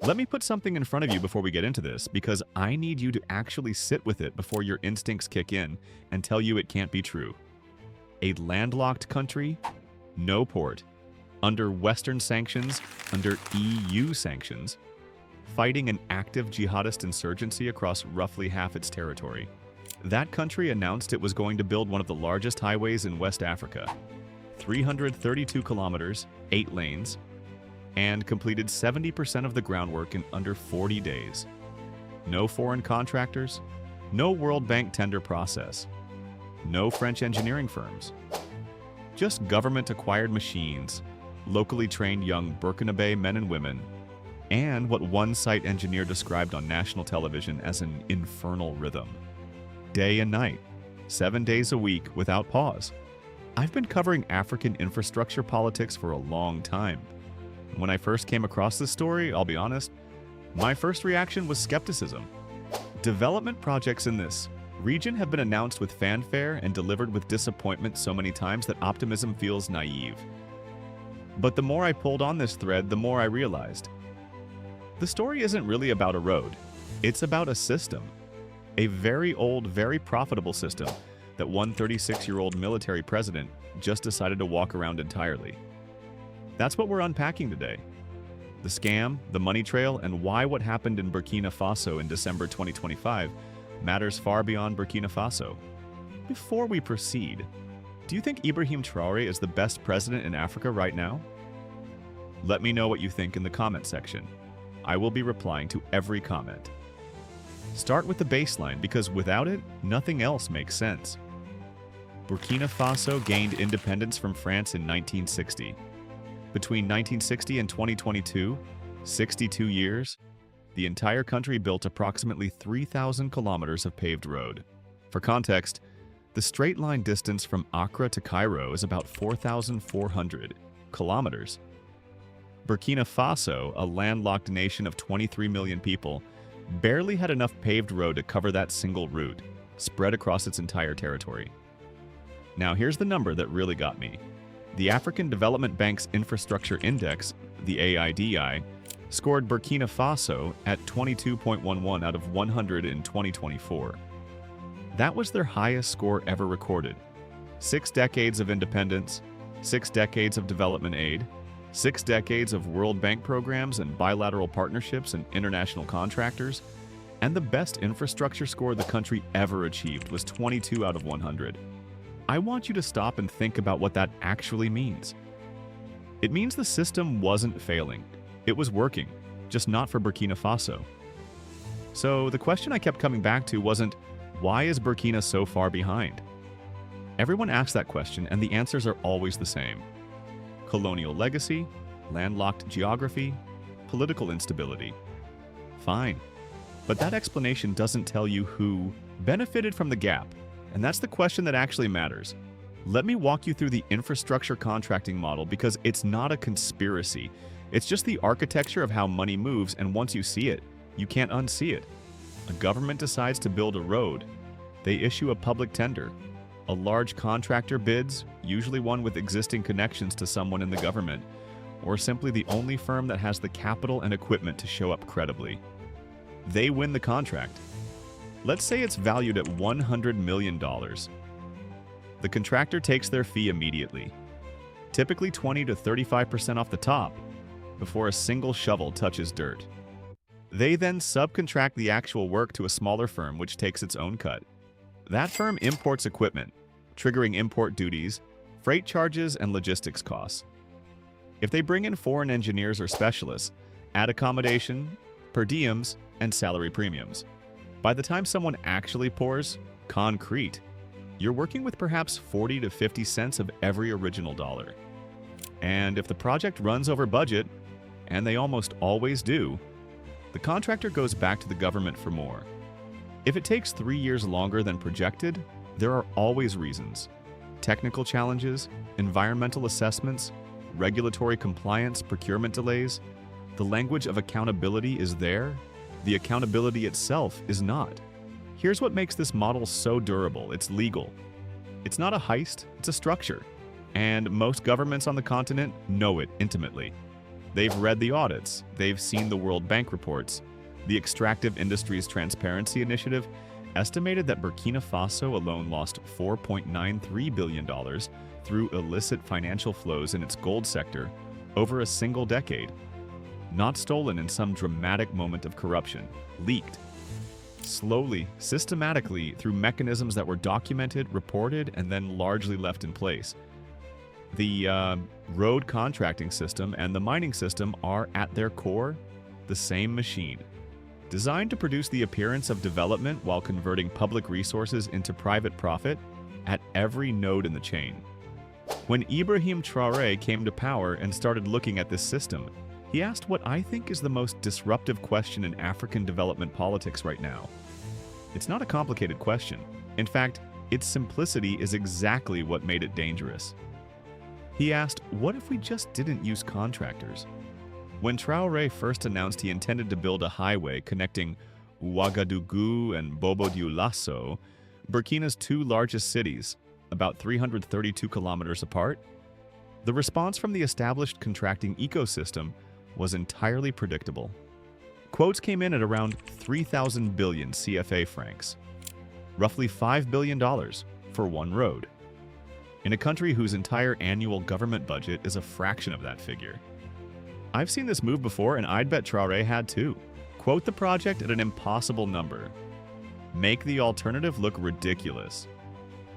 Let me put something in front of you before we get into this, because I need you to actually sit with it before your instincts kick in and tell you it can't be true. A landlocked country, no port, under Western sanctions, under EU sanctions, fighting an active jihadist insurgency across roughly half its territory. That country announced it was going to build one of the largest highways in West Africa, 332 kilometers, 8 lanes, and completed 70% of the groundwork in under 40 days. No foreign contractors, no World Bank tender process, no French engineering firms. Just government-acquired machines, locally trained young Burkinabe men and women, and what one site engineer described on national television as an infernal rhythm. Day and night, 7 days a week without pause. I've been covering African infrastructure politics for a long time. When I first came across this story, I'll be honest, my first reaction was skepticism. Development projects in this region have been announced with fanfare and delivered with disappointment so many times that optimism feels naive. But the more I pulled on this thread, the more I realized the story isn't really about a road. It's about a system. A very old, very profitable system that one 36-year-old military president just decided to walk around entirely. That's what we're unpacking today. The scam, the money trail, and why what happened in Burkina Faso in December 2025 matters far beyond Burkina Faso. Before we proceed, do you think Ibrahim Traore is the best president in Africa right now? Let me know what you think in the comment section. I will be replying to every comment. Start with the baseline, because without it, nothing else makes sense. Burkina Faso gained independence from France in 1960. Between 1960 and 2022, 62 years, the entire country built approximately 3,000 kilometers of paved road. For context, the straight line distance from Accra to Cairo is about 4,400 kilometers. Burkina Faso, a landlocked nation of 23 million people, barely had enough paved road to cover that single route, spread across its entire territory. Now here's the number that really got me. The African Development Bank's Infrastructure Index, the AIDI, scored Burkina Faso at 22.11 out of 100 in 2024. That was their highest score ever recorded. 6 decades of independence, 6 decades of development aid, 6 decades of World Bank programs and bilateral partnerships and international contractors, and the best infrastructure score the country ever achieved was 22 out of 100. I want you to stop and think about what that actually means. It means the system wasn't failing. It was working, just not for Burkina Faso. So the question I kept coming back to wasn't, why is Burkina so far behind? Everyone asks that question, and the answers are always the same. Colonial legacy, landlocked geography, political instability. Fine. But that explanation doesn't tell you who benefited from the gap. And that's the question that actually matters. Let me walk you through the infrastructure contracting model, because it's not a conspiracy. It's just the architecture of how money moves, and once you see it, you can't unsee it. A government decides to build a road. They issue a public tender. A large contractor bids, usually one with existing connections to someone in the government, or simply the only firm that has the capital and equipment to show up credibly. They win the contract. Let's say it's valued at $100 million. The contractor takes their fee immediately, typically 20 to 35% off the top, before a single shovel touches dirt. They then subcontract the actual work to a smaller firm which takes its own cut. That firm imports equipment, triggering import duties, freight charges, and logistics costs. If they bring in foreign engineers or specialists, add accommodation, per diems, and salary premiums. By the time someone actually pours concrete, you're working with perhaps 40 to 50 cents of every original dollar. And if the project runs over budget, and they almost always do, the contractor goes back to the government for more. If it takes 3 years longer than projected, there are always reasons. Technical challenges, environmental assessments, regulatory compliance, procurement delays. The language of accountability is there. The accountability itself is not. Here's what makes this model so durable. It's legal. It's not a heist, it's a structure. And most governments on the continent know it intimately. They've read the audits, they've seen the World Bank reports. The Extractive Industries Transparency Initiative estimated that Burkina Faso alone lost $4.93 billion through illicit financial flows in its gold sector over a single decade. Not stolen in some dramatic moment of corruption, leaked. Slowly, systematically, through mechanisms that were documented, reported, and then largely left in place. The road contracting system and the mining system are, at their core, the same machine, designed to produce the appearance of development while converting public resources into private profit at every node in the chain. When Ibrahim Traore came to power and started looking at this system, he asked what I think is the most disruptive question in African development politics right now. It's not a complicated question. In fact, its simplicity is exactly what made it dangerous. He asked, what if we just didn't use contractors? When Traore first announced he intended to build a highway connecting Ouagadougou and Bobo-Dioulasso, Burkina's two largest cities, about 332 kilometers apart, the response from the established contracting ecosystem was entirely predictable. Quotes came in at around 3,000 billion CFA francs, roughly $5 billion for one road, in a country whose entire annual government budget is a fraction of that figure. I've seen this move before, and I'd bet Traore had too. Quote the project at an impossible number. Make the alternative look ridiculous.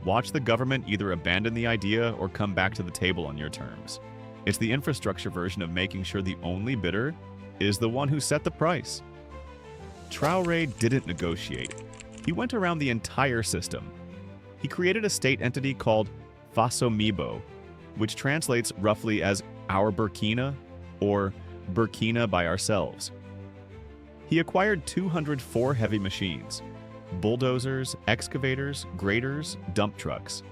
Watch the government either abandon the idea or come back to the table on your terms. It's the infrastructure version of making sure the only bidder is the one who set the price. Traore didn't negotiate. He went around the entire system. He created a state entity called Faso-Mibo, which translates roughly as Our Burkina or Burkina by ourselves. He acquired 204 heavy machines, bulldozers, excavators, graders, dump trucks.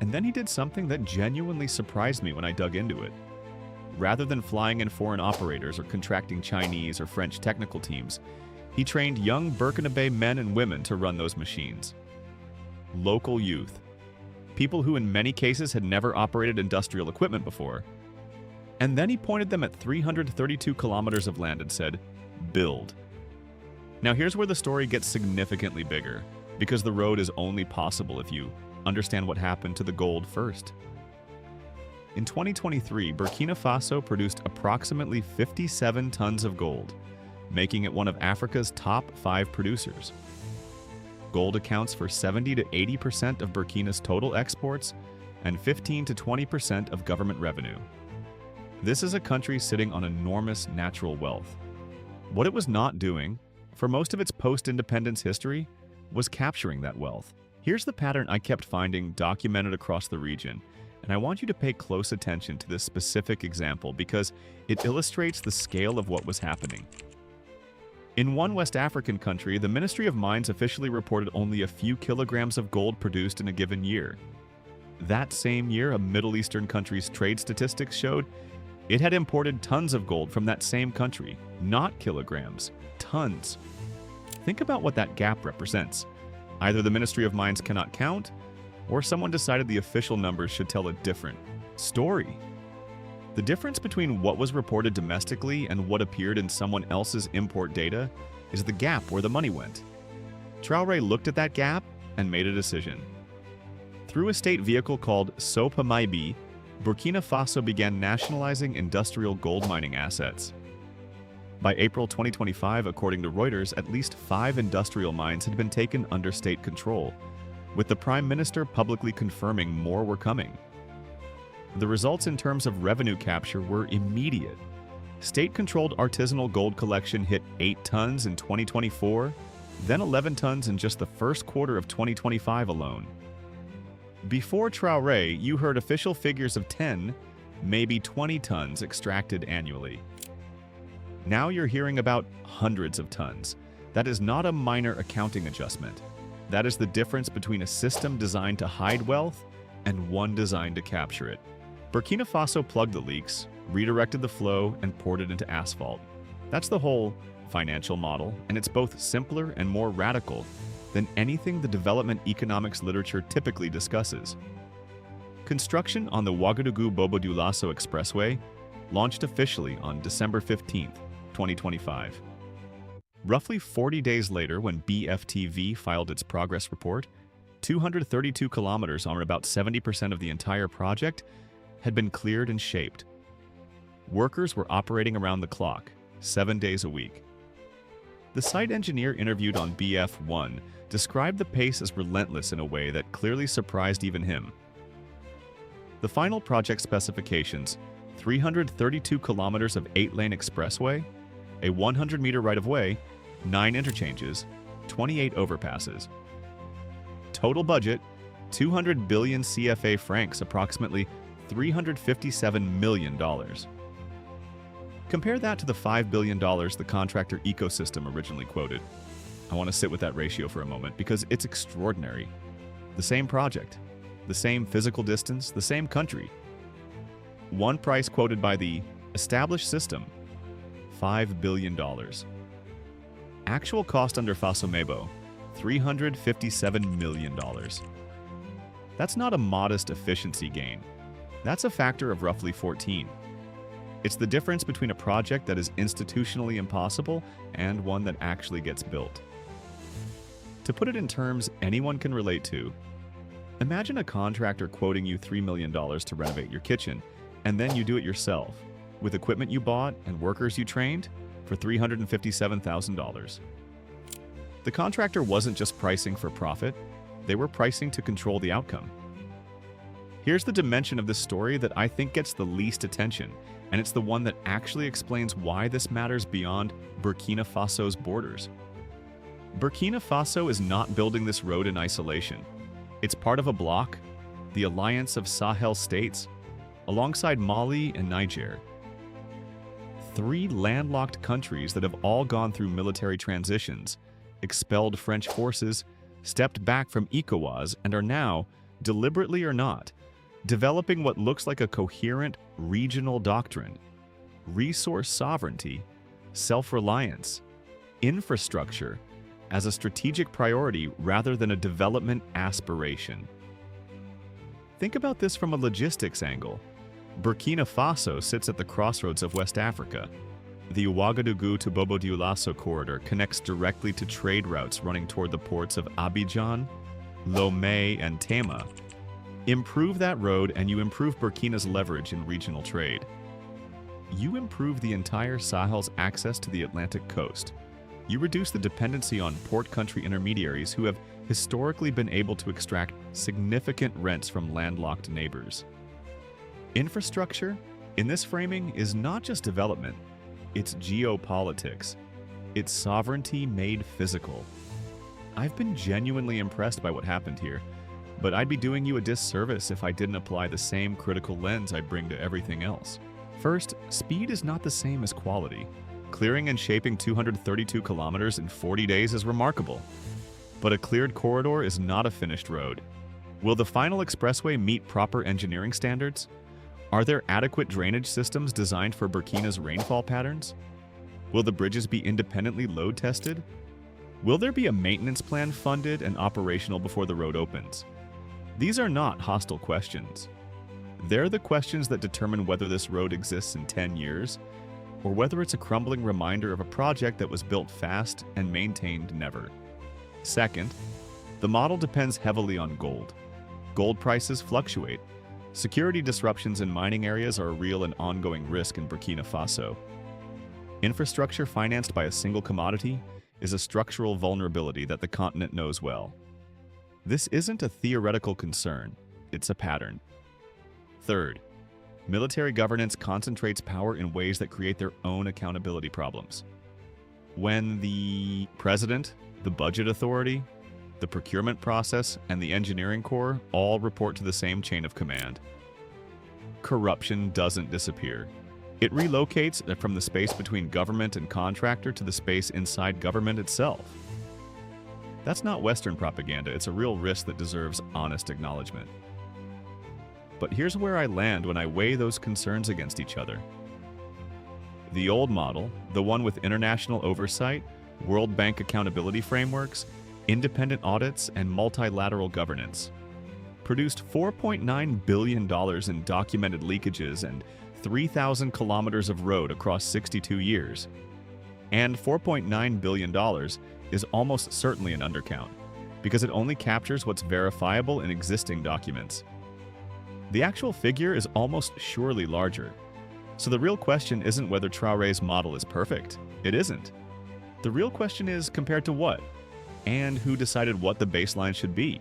And then he did something that genuinely surprised me when I dug into it. Rather than flying in foreign operators or contracting Chinese or French technical teams, he trained young Burkinabe men and women to run those machines. Local youth. People who in many cases had never operated industrial equipment before. And then he pointed them at 332 kilometers of land and said, build. Now here's where the story gets significantly bigger, because the road is only possible if you understand what happened to the gold first. In 2023, Burkina Faso produced approximately 57 tons of gold, making it one of Africa's top 5 producers. Gold accounts for 70 to 80% of Burkina's total exports and 15 to 20% of government revenue. This is a country sitting on enormous natural wealth. What it was not doing, for most of its post-independence history, was capturing that wealth. Here's the pattern I kept finding documented across the region, and I want you to pay close attention to this specific example because it illustrates the scale of what was happening. In one West African country, the Ministry of Mines officially reported only a few kilograms of gold produced in a given year. That same year, a Middle Eastern country's trade statistics showed it had imported tons of gold from that same country, not kilograms, tons. Think about what that gap represents. Either the Ministry of Mines cannot count, or someone decided the official numbers should tell a different story. The difference between what was reported domestically and what appeared in someone else's import data is the gap where the money went. Traore looked at that gap and made a decision. Through a state vehicle called SOPA-MIBI, Burkina Faso began nationalizing industrial gold mining assets. By April 2025, according to Reuters, at least 5 industrial mines had been taken under state control, with the Prime Minister publicly confirming more were coming. The results in terms of revenue capture were immediate. State-controlled artisanal gold collection hit 8 tons in 2024, then 11 tons in just the first quarter of 2025 alone. Before Traore, you heard official figures of 10, maybe 20 tons extracted annually. Now you're hearing about hundreds of tons. That is not a minor accounting adjustment. That is the difference between a system designed to hide wealth and one designed to capture it. Burkina Faso plugged the leaks, redirected the flow, and poured it into asphalt. That's the whole financial model, and it's both simpler and more radical than anything the development economics literature typically discusses. Construction on the Ouagadougou-Bobo-Dioulasso Expressway launched officially on December 15, 2025. Roughly 40 days later, when BFTV filed its progress report, 232 kilometers, or about 70% of the entire project, had been cleared and shaped. Workers were operating around the clock, 7 days a week. The site engineer interviewed on BF1 described the pace as relentless in a way that clearly surprised even him. The final project specifications: 332 kilometers of 8-lane expressway, a 100-meter right-of-way, 9 interchanges, 28 overpasses. Total budget: 200 billion CFA francs, approximately $357 million. Compare that to the $5 billion the contractor ecosystem originally quoted. I want to sit with that ratio for a moment because it's extraordinary. The same project, the same physical distance, the same country. One price quoted by the established system: $5 billion. Actual cost under Fasomebo: $357 million. That's not a modest efficiency gain. That's a factor of roughly 14. It's the difference between a project that is institutionally impossible and one that actually gets built. To put it in terms anyone can relate to, imagine a contractor quoting you $3 million to renovate your kitchen, and then you do it yourself, with equipment you bought and workers you trained, for $357,000. The contractor wasn't just pricing for profit, they were pricing to control the outcome. Here's the dimension of this story that I think gets the least attention, and it's the one that actually explains why this matters beyond Burkina Faso's borders. Burkina Faso is not building this road in isolation. It's part of a bloc, the Alliance of Sahel States, alongside Mali and Niger. 3 landlocked countries that have all gone through military transitions, expelled French forces, stepped back from ECOWAS, and are now, deliberately or not, developing what looks like a coherent regional doctrine: resource sovereignty, self-reliance, infrastructure as a strategic priority rather than a development aspiration. Think about this from a logistics angle. Burkina Faso sits at the crossroads of West Africa. The Ouagadougou to Bobo Dioulasso corridor connects directly to trade routes running toward the ports of Abidjan, Lomé, and Tema. Improve that road and you improve Burkina's leverage in regional trade. You improve the entire Sahel's access to the Atlantic coast. You reduce the dependency on port country intermediaries who have historically been able to extract significant rents from landlocked neighbors. Infrastructure, in this framing, is not just development, it's geopolitics. It's sovereignty made physical. I've been genuinely impressed by what happened here, but I'd be doing you a disservice if I didn't apply the same critical lens I bring to everything else. First, speed is not the same as quality. Clearing and shaping 232 kilometers in 40 days is remarkable. But a cleared corridor is not a finished road. Will the final expressway meet proper engineering standards? Are there adequate drainage systems designed for Burkina's rainfall patterns? Will the bridges be independently load tested? Will there be a maintenance plan funded and operational before the road opens? These are not hostile questions. They're the questions that determine whether this road exists in 10 years, or whether it's a crumbling reminder of a project that was built fast and maintained never. Second, the model depends heavily on gold. Gold prices fluctuate. Security disruptions in mining areas are a real and ongoing risk in Burkina Faso. Infrastructure financed by a single commodity is a structural vulnerability that the continent knows well. This isn't a theoretical concern, it's a pattern. Third, military governance concentrates power in ways that create their own accountability problems. When the president, the budget authority, the procurement process, and the engineering corps all report to the same chain of command, corruption doesn't disappear. It relocates from the space between government and contractor to the space inside government itself. That's not Western propaganda, it's a real risk that deserves honest acknowledgement. But here's where I land when I weigh those concerns against each other. The old model, the one with international oversight, World Bank accountability frameworks, independent audits, and multilateral governance, produced $4.9 billion in documented leakages and 3,000 kilometers of road across 62 years. And $4.9 billion is almost certainly an undercount, because it only captures what's verifiable in existing documents. The actual figure is almost surely larger. So the real question isn't whether Traore's model is perfect. It isn't. The real question is compared to what? And who decided what the baseline should be?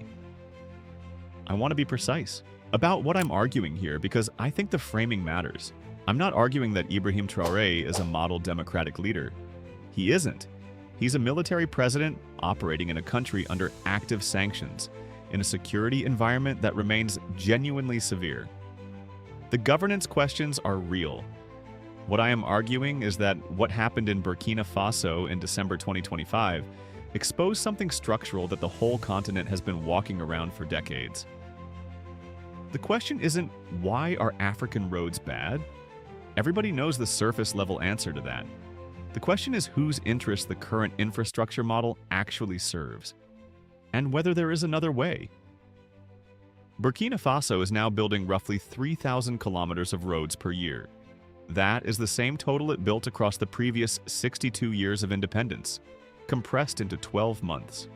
I want to be precise about what I'm arguing here because I think the framing matters. I'm not arguing that Ibrahim Traore is a model democratic leader. He isn't. He's a military president operating in a country under active sanctions, in a security environment that remains genuinely severe. The governance questions are real. What I am arguing is that what happened in Burkina Faso in December 2025 exposed something structural that the whole continent has been walking around for decades. The question isn't, why are African roads bad? Everybody knows the surface-level answer to that. The question is whose interests the current infrastructure model actually serves, and whether there is another way. Burkina Faso is now building roughly 3,000 kilometers of roads per year. That is the same total it built across the previous 62 years of independence, compressed into 12 months.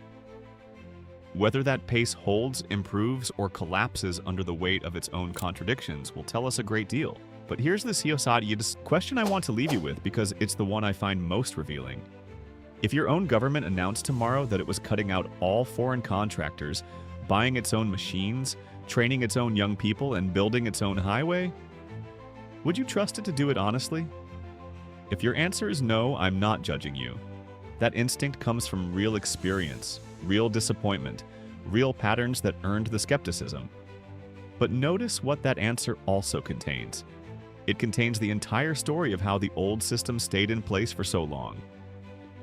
Whether that pace holds, improves, or collapses under the weight of its own contradictions will tell us a great deal. But here's the Siosadi's question I want to leave you with because it's the one I find most revealing. If your own government announced tomorrow that it was cutting out all foreign contractors, buying its own machines, training its own young people, and building its own highway, would you trust it to do it honestly? If your answer is no, I'm not judging you. That instinct comes from real experience, real disappointment, real patterns that earned the skepticism. But notice what that answer also contains. It contains the entire story of how the old system stayed in place for so long.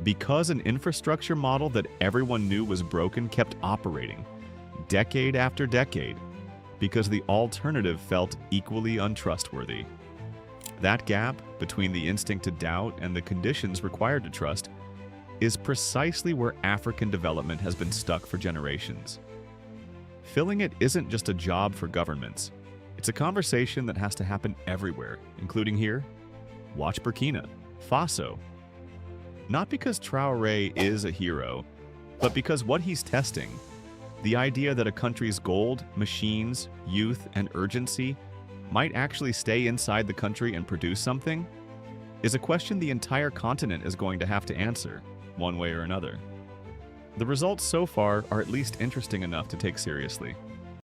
Because an infrastructure model that everyone knew was broken kept operating, decade after decade, because the alternative felt equally untrustworthy. That gap between the instinct to doubt and the conditions required to trust is precisely where African development has been stuck for generations. Filling it isn't just a job for governments. It's a conversation that has to happen everywhere, including here. Watch Burkina Faso. Not because Traore is a hero, but because what he's testing, the idea that a country's gold, machines, youth, and urgency might actually stay inside the country and produce something, is a question the entire continent is going to have to answer, one way or another. The results so far are at least interesting enough to take seriously.